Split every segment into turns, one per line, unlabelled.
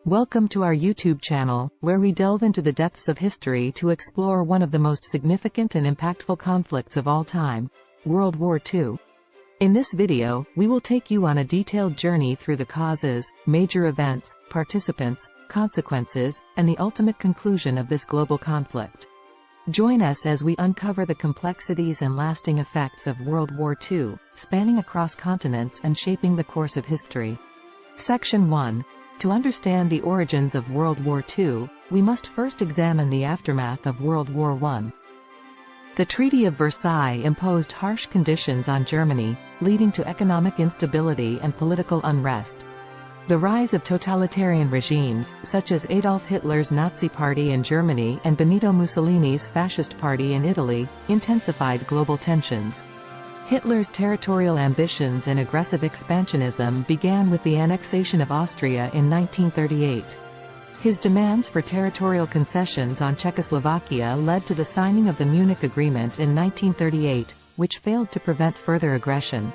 Welcome to our YouTube channel, where we delve into the depths of history to explore one of the most significant and impactful conflicts of all time, World War II. In this video, we will take you on a detailed journey through the causes, major events, participants, consequences, and the ultimate conclusion of this global conflict. Join us as we uncover the complexities and lasting effects of World War II, spanning across continents and shaping the course of history. Section 1. To understand the origins of World War II, we must first examine the aftermath of World War I. The Treaty of Versailles imposed harsh conditions on Germany, leading to economic instability and political unrest. The rise of totalitarian regimes, such as Adolf Hitler's Nazi Party in Germany and Benito Mussolini's Fascist Party in Italy, intensified global tensions. Hitler's territorial ambitions and aggressive expansionism began with the annexation of Austria in 1938. His demands for territorial concessions on Czechoslovakia led to the signing of the Munich Agreement in 1938, which failed to prevent further aggression.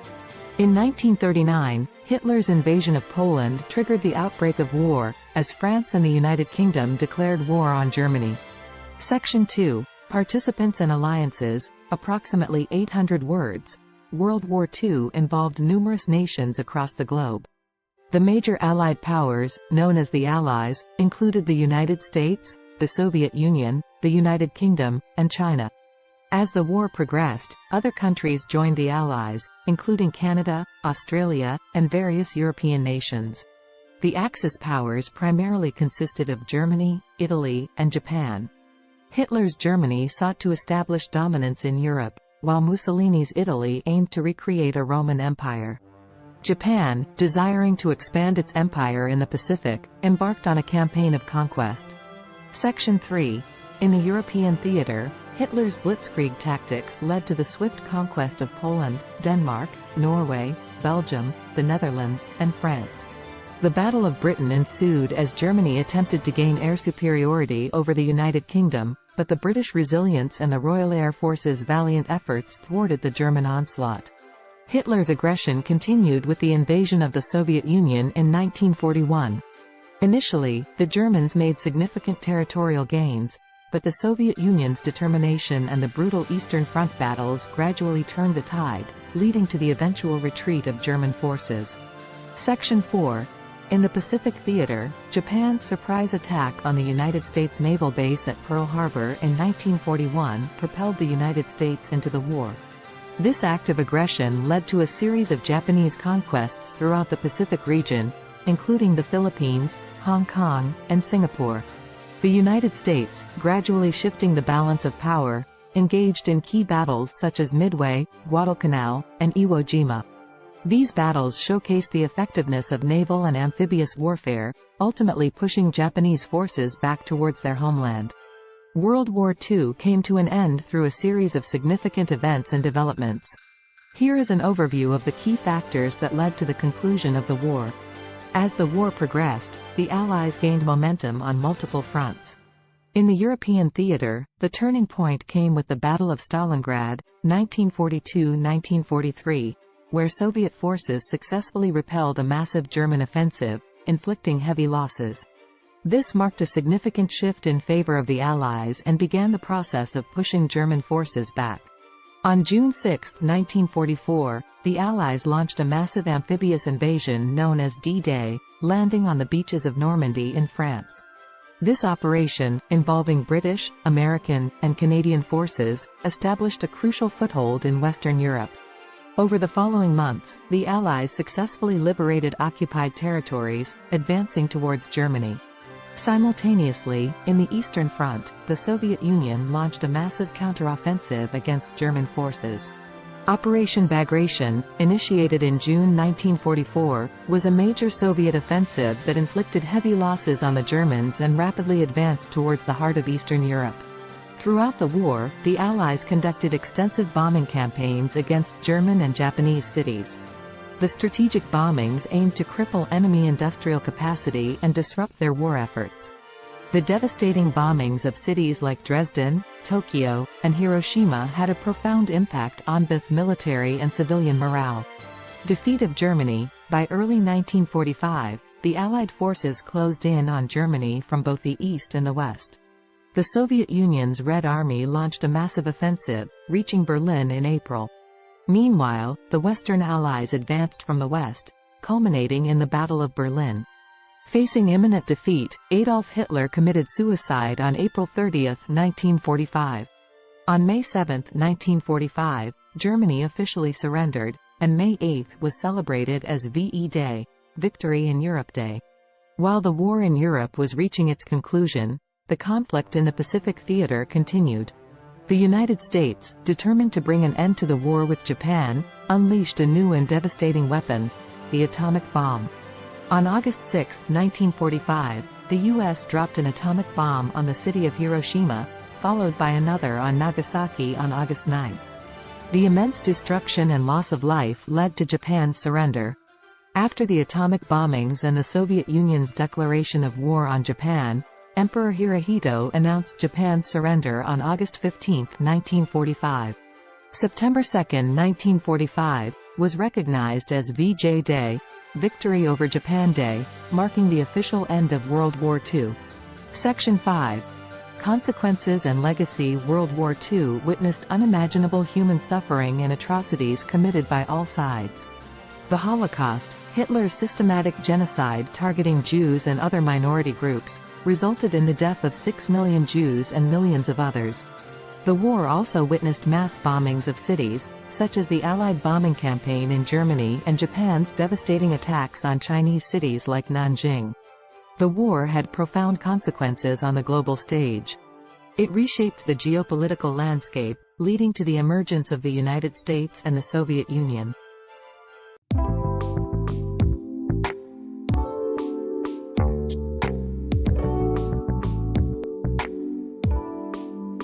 In 1939, Hitler's invasion of Poland triggered the outbreak of war, as France and the United Kingdom declared war on Germany. Section 2. Participants and alliances, approximately 800 words. World War II involved numerous nations across the globe. The major Allied powers, known as the Allies, included the United States, the Soviet Union, the United Kingdom, and China. As the war progressed, other countries joined the Allies, including Canada, Australia, and various European nations. The Axis powers primarily consisted of Germany, Italy, and Japan. Hitler's Germany sought to establish dominance in Europe, while Mussolini's Italy aimed to recreate a Roman Empire. Japan, desiring to expand its empire in the Pacific, embarked on a campaign of conquest. Section 3. In the European theater, Hitler's blitzkrieg tactics led to the swift conquest of Poland, Denmark, Norway, Belgium, the Netherlands, and France. The Battle of Britain ensued as Germany attempted to gain air superiority over the United Kingdom, but the British resilience and the Royal Air Force's valiant efforts thwarted the German onslaught. Hitler's aggression continued with the invasion of the Soviet Union in 1941. Initially, the Germans made significant territorial gains, but the Soviet Union's determination and the brutal Eastern Front battles gradually turned the tide, leading to the eventual retreat of German forces. Section 4. In the Pacific theater, Japan's surprise attack on the United States naval base at Pearl Harbor in 1941 propelled the United States into the war. This act of aggression led to a series of Japanese conquests throughout the Pacific region, including the Philippines, Hong Kong, and Singapore. The United States, gradually shifting the balance of power, engaged in key battles such as Midway, Guadalcanal, and Iwo Jima. These battles showcased the effectiveness of naval and amphibious warfare, ultimately pushing Japanese forces back towards their homeland. World War II came to an end through a series of significant events and developments. Here is an overview of the key factors that led to the conclusion of the war. As the war progressed, the Allies gained momentum on multiple fronts. In the European theater, the turning point came with the Battle of Stalingrad, 1942–1943, where Soviet forces successfully repelled a massive German offensive, inflicting heavy losses. This marked a significant shift in favor of the Allies and began the process of pushing German forces back. On June 6, 1944, the Allies launched a massive amphibious invasion known as D-Day, landing on the beaches of Normandy in France. This operation, involving British, American, and Canadian forces, established a crucial foothold in Western Europe. Over the following months, the Allies successfully liberated occupied territories, advancing towards Germany. Simultaneously, in the Eastern Front, the Soviet Union launched a massive counteroffensive against German forces. Operation Bagration, initiated in June 1944, was a major Soviet offensive that inflicted heavy losses on the Germans and rapidly advanced towards the heart of Eastern Europe. Throughout the war, the Allies conducted extensive bombing campaigns against German and Japanese cities. The strategic bombings aimed to cripple enemy industrial capacity and disrupt their war efforts. The devastating bombings of cities like Dresden, Tokyo, and Hiroshima had a profound impact on both military and civilian morale. Defeat of Germany. By early 1945, the Allied forces closed in on Germany from both the east and the west. The Soviet Union's Red Army launched a massive offensive, reaching Berlin in April. Meanwhile, the Western Allies advanced from the west, culminating in the Battle of Berlin. Facing imminent defeat, Adolf Hitler committed suicide on April 30, 1945. On May 7, 1945, Germany officially surrendered, and May 8 was celebrated as VE Day, Victory in Europe Day. While the war in Europe was reaching its conclusion, the conflict in the Pacific Theater continued. The United States, determined to bring an end to the war with Japan, unleashed a new and devastating weapon, the atomic bomb. On August 6, 1945, the U.S. dropped an atomic bomb on the city of Hiroshima, followed by another on Nagasaki on August 9. The immense destruction and loss of life led to Japan's surrender. After the atomic bombings and the Soviet Union's declaration of war on Japan, Emperor Hirohito announced Japan's surrender on August 15, 1945. September 2, 1945, was recognized as VJ Day, Victory over Japan Day, marking the official end of World War II. Section 5. Consequences and Legacy. World War II witnessed unimaginable human suffering and atrocities committed by all sides. The Holocaust, Hitler's systematic genocide targeting Jews and other minority groups, resulted in the death of 6 million Jews and millions of others. The war also witnessed mass bombings of cities, such as the Allied bombing campaign in Germany and Japan's devastating attacks on Chinese cities like Nanjing. The war had profound consequences on the global stage. It reshaped the geopolitical landscape, leading to the emergence of the United States and the Soviet Union.